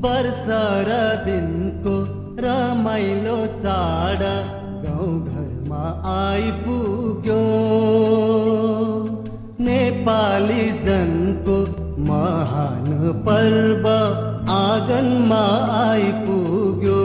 बरसारा दिनको रमाइलो चाड गाउँ घरमा आइपुग्यो। नेपाली जनको महान पर्व आँगनमा आइपुग्यो।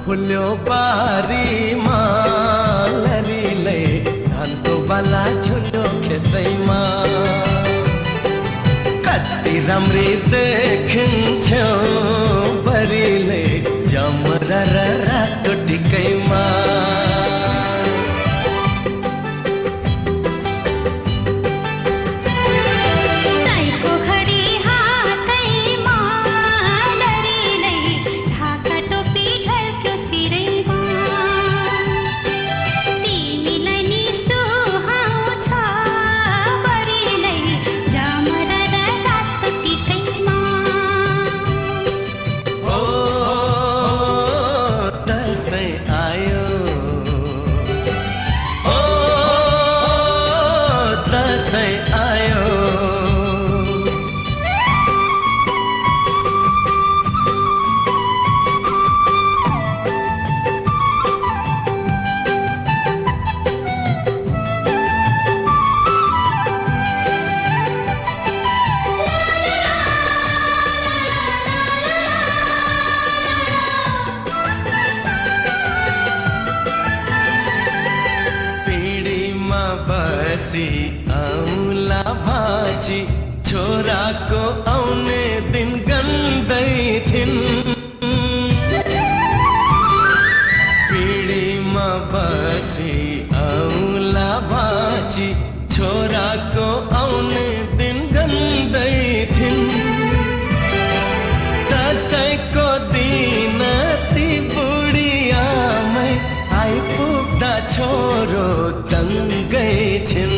फुल्यो बारीमा लरीले धानको बाला झुल्यो खेतैमा। कति राम्री देखिन्थ्यो बरीले जमरा र रातो टिकैमा। औला भाजी छोराको आउने दिन गन्दै थिन्। पिँढीमा बसी औला भाजी छोराको आउने दिन गन्दै थिन्। दसैँको दिन ती बुढी आमै आइपुग्दा छोरो दङ्गै छिन्।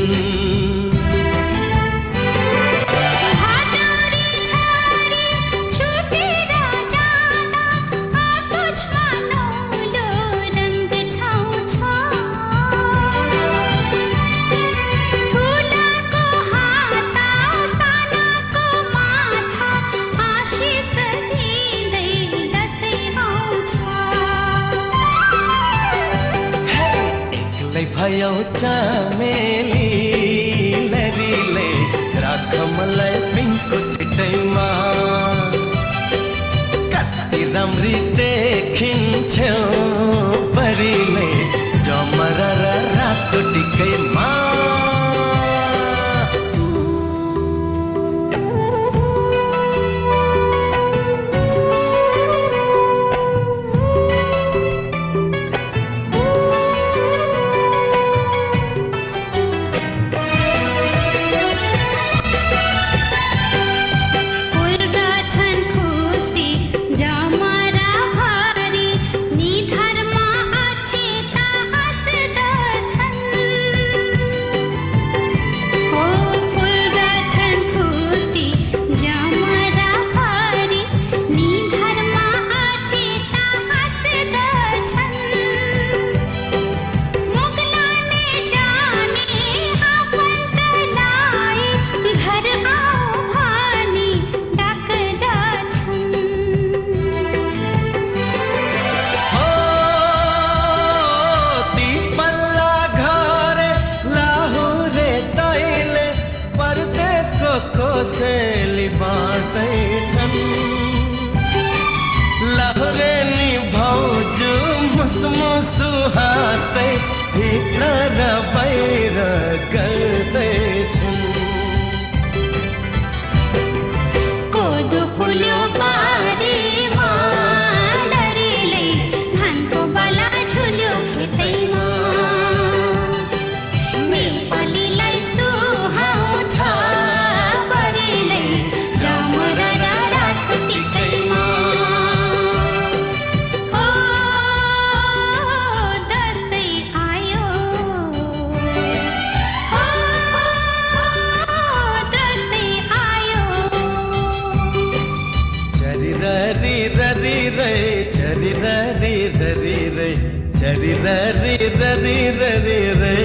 ररी ररी रे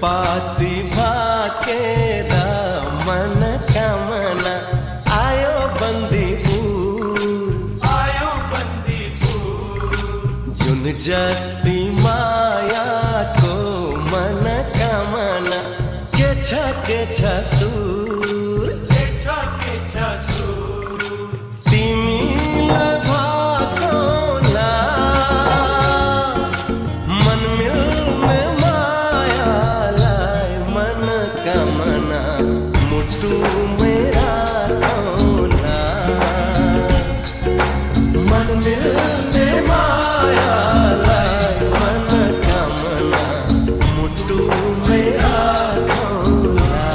पाती भाके मन कामना आयो बंदीपुर जुन जस्ती माया को मन कामना के छ सूर तिमीलाई भाकोला मन मिल्ने मायालाई मन कामना मुटु मेरा कौला मन मिल्ने मायालाई मन कामना मुटु मेरा कौला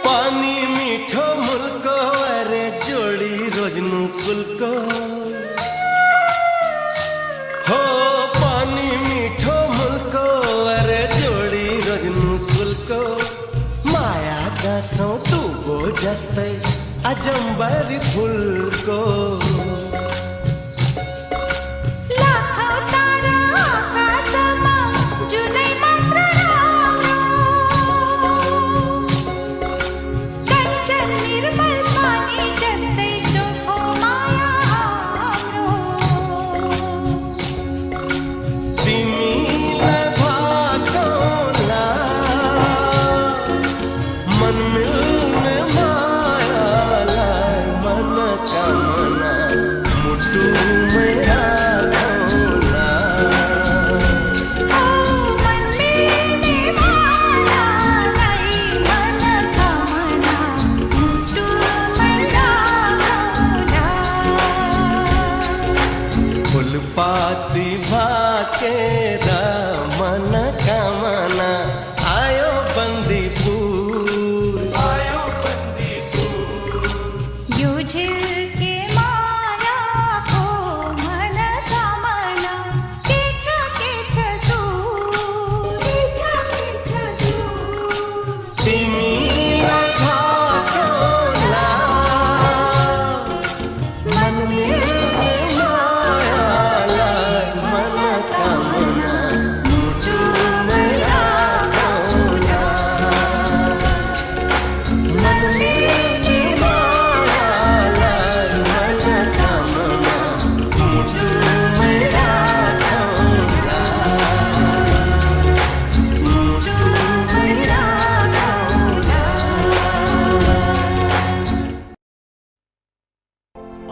पानी मीठो मुल्को अरे जोड़ी रोजनु पुलको हो पानी मीठो मुल्को अरे जोड़ी रोजनु पुलको माया दसौं तू गो जस्तै अजम्बरी फुलको पाती भाके मन कामना आयो बंदीपुर यो झिल्के माया को मन कामना के छ सूर तिमीलाई भाकोला मन मिल्ने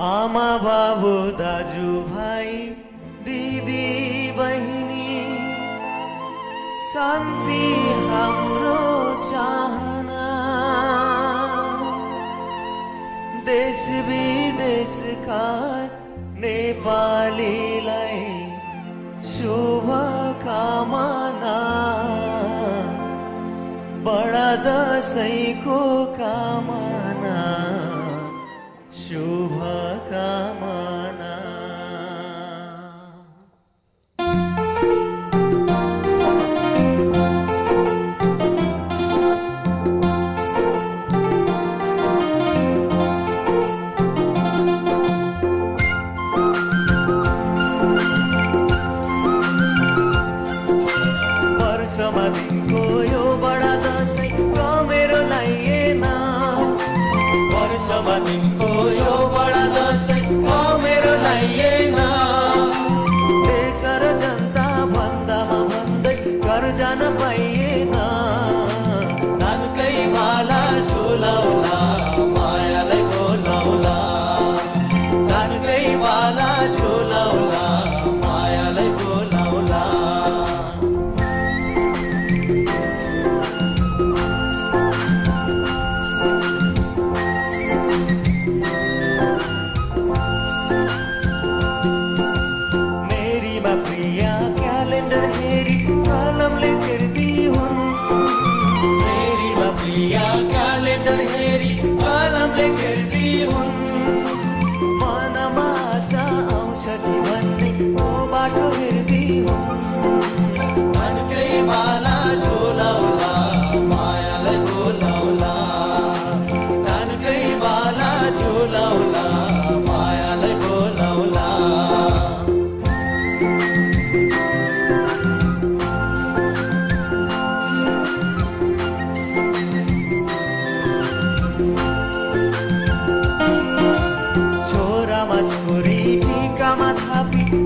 आमा बाबु दाजु भाइ दिदी बहिनी शान्ति हाम्रो चाहना देश विदेशका नेपालीलाई शुभकामना बडा दशैँको कामना शुभकामना वर्षमा दिनको यो बडा दसैँ मेरो लाइएन वर्षमा दिनको यो बडा दसैँ मेरो लाइएन देश र जनता भन्दामा भन्दै घर जान पाइएन नानकै माला झुलाउला मायालाई बोलाउला नानकै माला झुलाउला मायालाई बोलाउला प्रिया क्यालेन्डर हेरी कलमले फेर्दी हुन् मेरीमा प्रिया क्यालेन्डर हेरी कलमले फेर्दी हुन् मनमा आशा आउँछ कि भन्ने ओ बाटो हेर्दी हुन् मनकै माला झुलाउला मायालाई बोलाउला मनकै माला झुलाउला मायालाई बोलाउला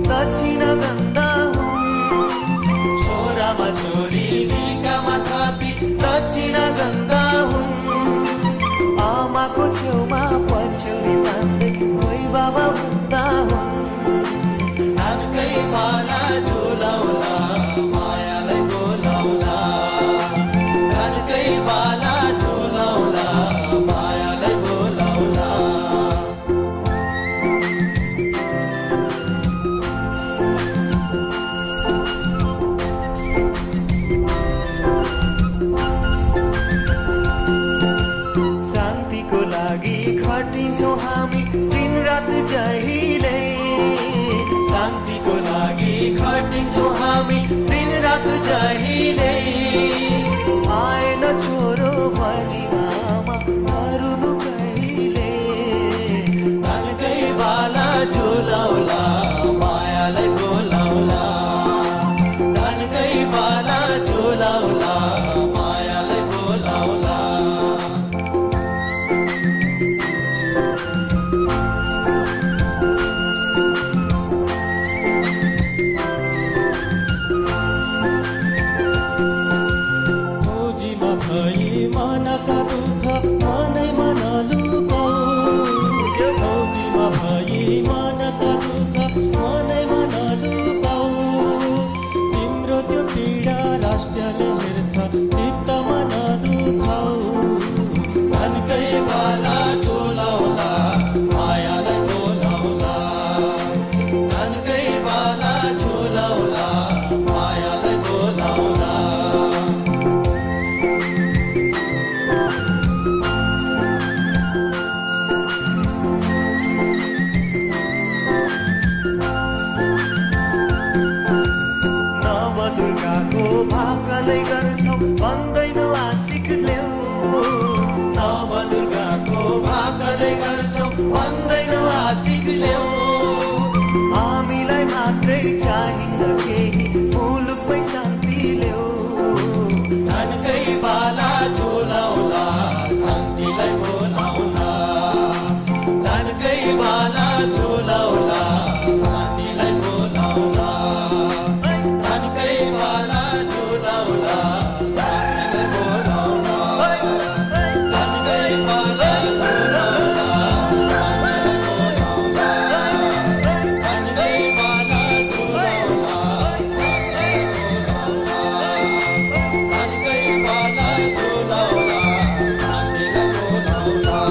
दक्षिण गन्दा हुन् छोरामा छोरी ढिकामा थापी दक्षिण गन्दा हुन् आमाको छेउमा पछ्यौरी तान्दै कोही बाबा भन्दा हुन् नानकै माला झुलाउला मायालाई बोलाउला नानकै माला झुलाउला मायालाई बोलाउला खटिन्छौँ हामी दिन रात जहिले शान्तिको लागि खटिन्छौँ हामी दिन रात जहिले आएन छोरो भनी आमा मरुनु कहिले नानकै माला झुलाउला मायालाई बोलाउला नानकै माला झुलाउला मायालाई बोलाउला मनका दुःख मनैमा नलुकाऊ फौजीमा भई मनका दुःख मनैमा नलुकाऊ तिम्रो त्यो पीडा राष्ट्रले हेर्छ चित्तमा नदुखाऊ मनकै माला झुलाउला मायालाई बोलाउला मनकै माला झुलाउला मायालाई बोलाउला भाकलै गर्छौ भन्दैन आशिक ल्याउ नव दुर्गाको भाकलै गर्छौ भन्दैन आशिक ल्याउ हामीलाई मात्रै चाहिन्छ केही मुलुकमै शान्ति ल्याउ नानकै माला झुलाउला शान्तिलाई बोलाउला नानकै माला झुलाउला शान्तिलाई बोलाउला नानकै माला झुलाउला शान्तिलाई बोलाउला नानकै माला झुलाउला शान्तिलाई बोलाउला नानकै माला झुलाउला शान्तिलाई बोलाउला नानकै माला झुलाउला शान्तिलाई बोलाउला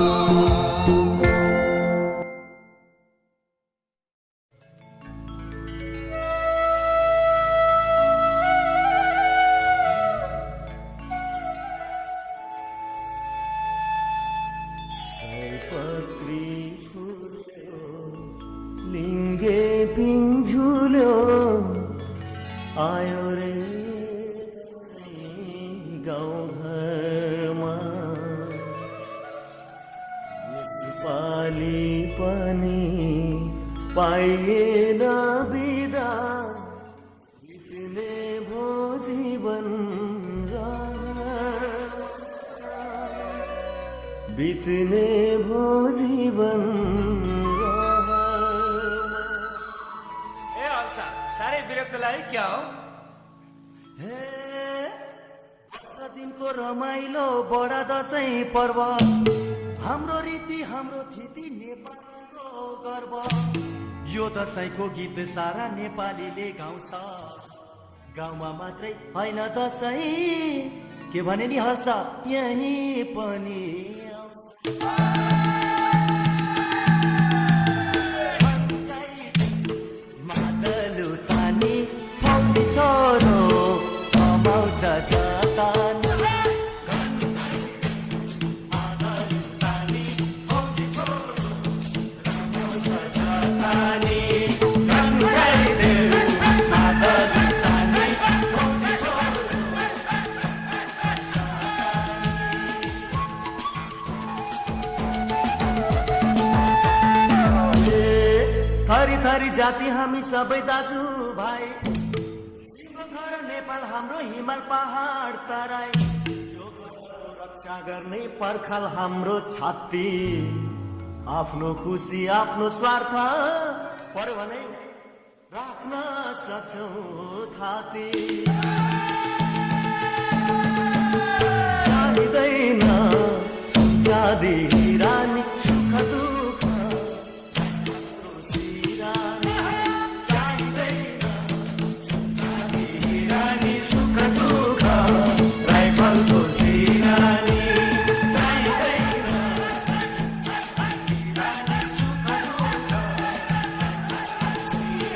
सयपत्री फुल्यो लिङ्गे पिञ्झुल्यो आयो रे गाउँघरमा यसपालि पनि पाइएन बिदा बित्ने भो जीवन बित्ने भो जीवन ए अल्सा साह्रै विरक्त लाग्यो क्या हो हे दिनको रमाइलो बडा दशैं पर्व हाम्रो रीति हाम्रो थिति नेपालको गर्व यो दशैंको गीत सारा नेपालीले गाउँछ गाउँमा मात्रै होइन दशैं के भने नि हल्छ यही पनि मादलु तानी फौजी छोरो कमाउँछ जतान थरी थरी जाति हामी सबै दाजु भाइ घर नेपाल हाम्रो हिमाल पहाड तराई यो रक्षा गर्ने पर्खाल हाम्रो छाती आफ्नो खुसी आफ्नो स्वार्थ पर्यो भने राख्न सक्छौँ थाती चाहिँदैन सम्झादी रानी सुख दुःख सुख दुःख राइफलको सिरानी चाहिँदैन सुख दुःख सिरानी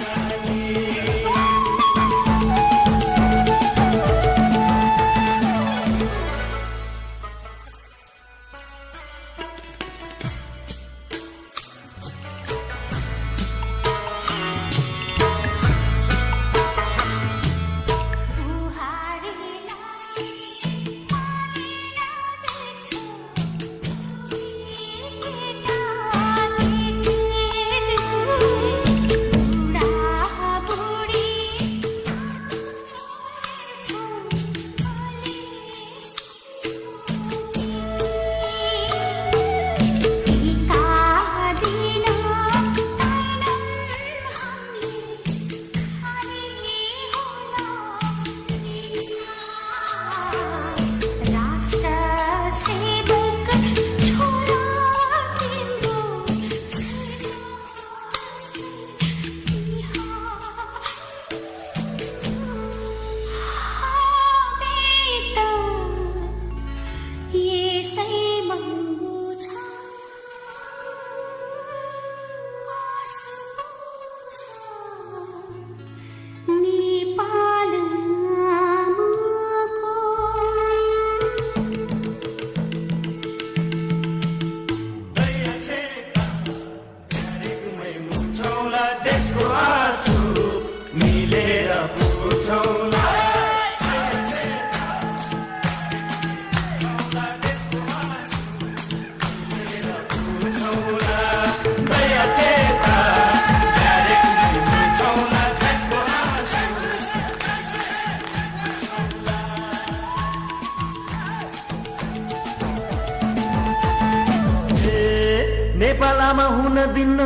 नेपालमा हुन दिन्न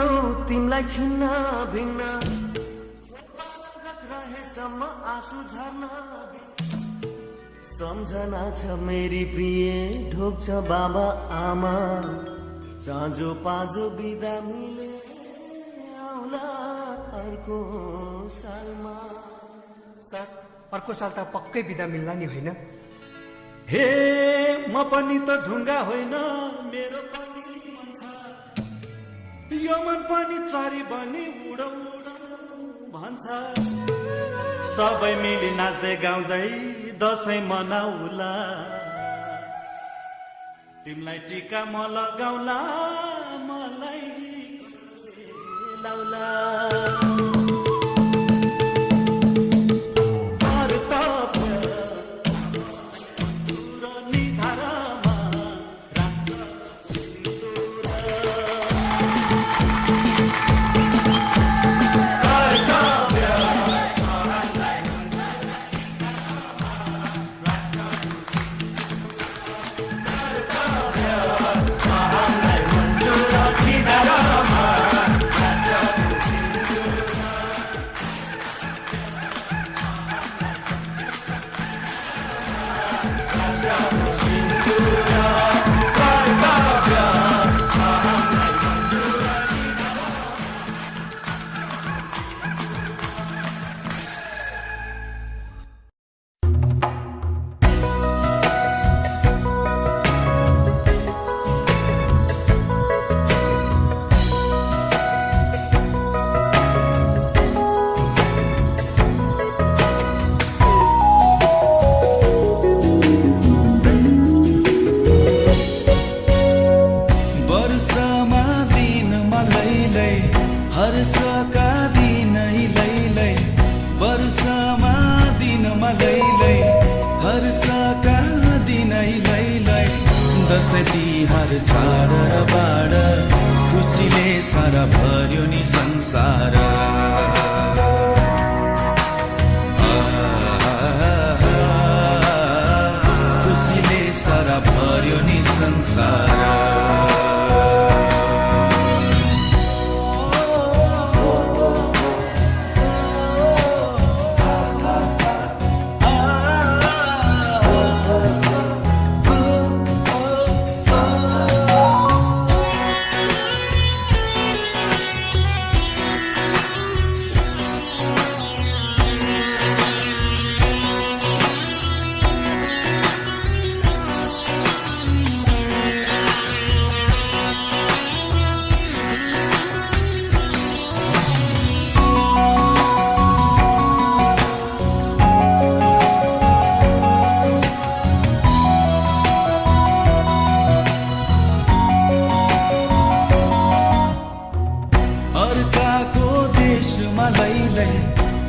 तिमलाई छिन्न भिन्न रहेसम्म आँसु झर्न सम्झना छ मेरी प्रिय ढोक्छ बाबा आमा चाँजो पाँजो बिदा मिले आउला अर्को सालमा अर्को साल त पक्कै बिदा मिल्ला नि होइन हे म पनि त ढुङ्गा होइन मेरो पनि मन छ यो मन पनि चरी बनी उडौ भन्छ सबै मिली नाच्दै गाउँदै दशैं मनाउला तिमीलाई टीका म लगाउला मलाई लाउला दुःखका दिनैलाई दसैँ तिहार चाड र बाड खुसीले सारा भर्यो नि संसार खुसीले सारा भर्यो नि संसार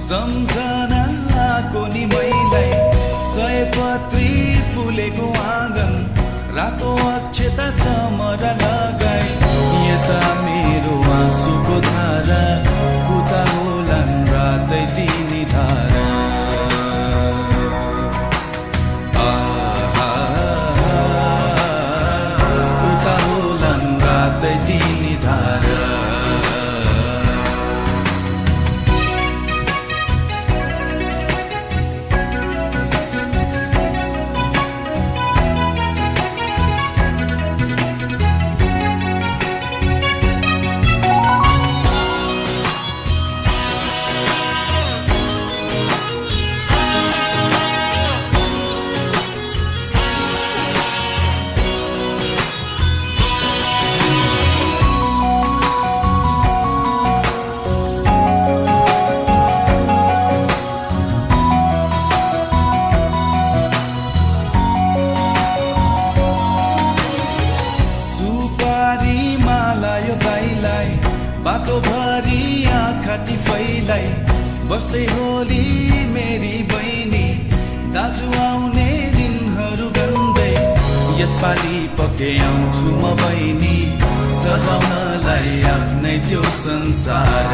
सम्झनाको नि मैलाई सयपत्री फुलेको आँगन रातो अक्षता चमरा लगाई यता मेरो आँसुको धारा उता होलान् रातै तिनी धारा उता होलान् रातै तिनी धारा बाटोभरि आँखा टिफैलाई बस्दै होली मेरी बहिनी दाजु आउने दिनहरू गन्दै यसपालि पक्कै आउँछु म बहिनी सजाउनलाई आफ्नै त्यो संसार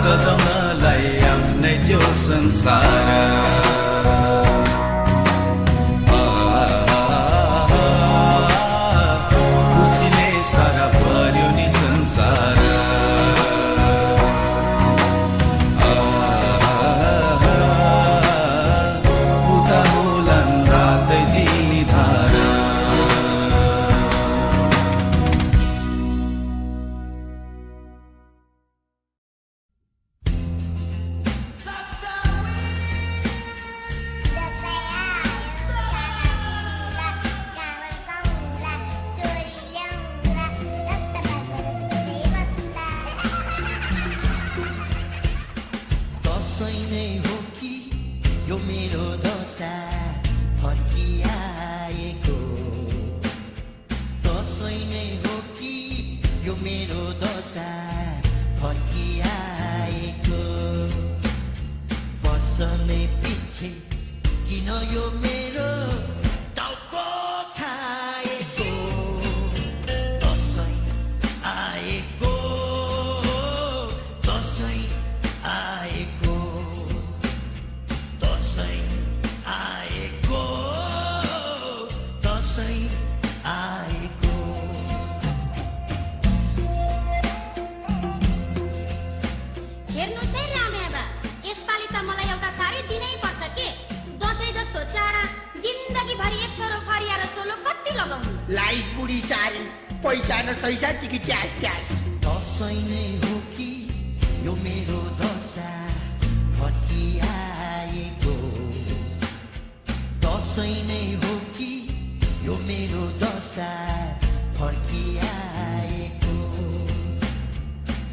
सजाउनलाई आफ्नै त्यो संसार लाइस बुढी सारी पैसा न सैसा टिकट ट्यास ट्यास दसैँ नै हो कि यो मेरो दशा फर्किआएको दसैँ नै हो कि यो मेरो दशा फर्किआएको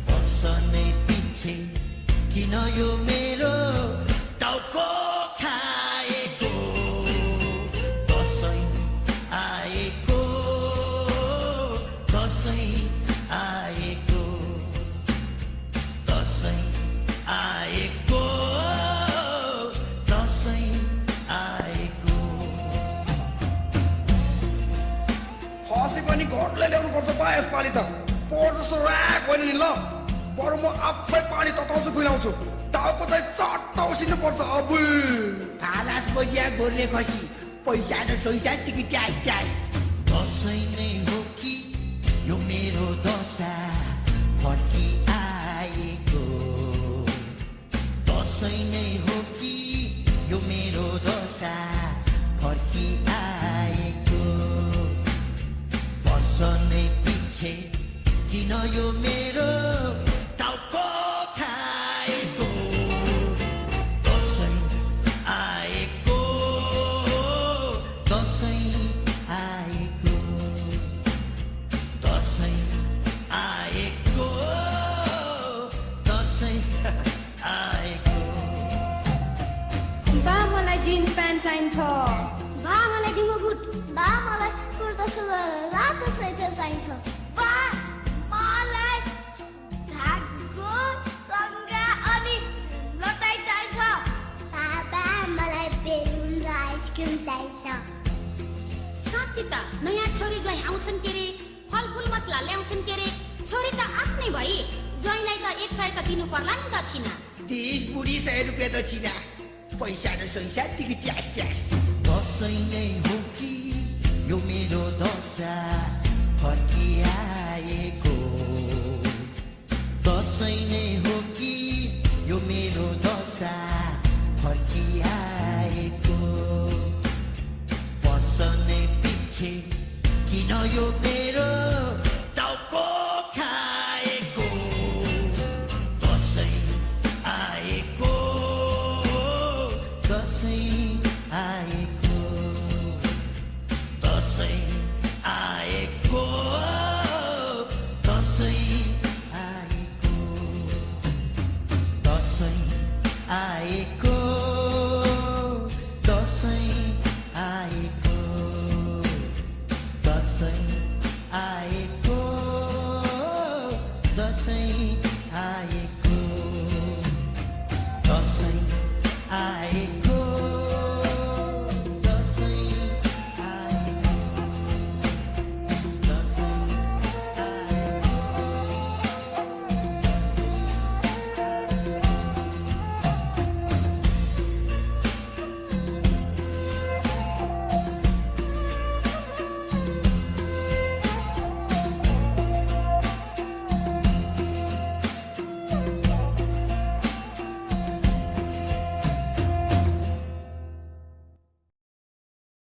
वर्ष नै पछि किन यो मेरो टाउको खाएको दसैँ आएको दसैँ आएको दसैँ नेपाली त पोहोर जस्तो ऱ्याक होइन नि ल बरु म आफै पानी तताउँछु खुइलाउँछु टाउको चाहिँ चट्ट उसिनु पर्छ अब थालास बजिया गोर्ले खसी पैसा र सैसा टिकट ट्यास ट्यास दसैँ नै हो कि यो मेरो दशा फर्की आएको दसैँ नै हो कि यो मेरो दशा फर्की आएको वर्ष नै पछि किन यो मेरो टाउको खाएको दसैँ आएको दसैँ आएको दसैँ आएको दसैँ आएको बा मलाई जिन्स प्यान्ट चाहिन्छ बा मलाई डिङ्गो बुट बा मलाई कुर्ता सुरुवाल रातो स्वेटर चाहिन्छ बा मलाई धागो सङ्गा अनि लटाई चाहिन्छ बाबा मलाई बेलुन र आइसक्रिम चाहिन्छ साँच्ची त नयाँ छोरी ज्वाइँ आउँछन् के रे फलफुल मसला ल्याउँछन् के रे छोरी त आफ्नै भई ज्वाइँलाई त 100 त दिनु पर्ला नि दक्षिणा 30 बुढी 100 रुपियाँ दक्षिणा पैसा र सैसा टिकट ट्यास ट्यास दसैँ नै हो कि यो मेरो दशा फर्की आएको दसैँ नै हो कि यो मेरो दशा फर्की आएको वर्ष नै पछि किन यो मेरो टाउको खाएको दसैँ आएको दसैँ आएको दसैँ आएको दसैँ आएको दसैँ आएको दसैँ आएको दसैँ आएको दसैँ आएको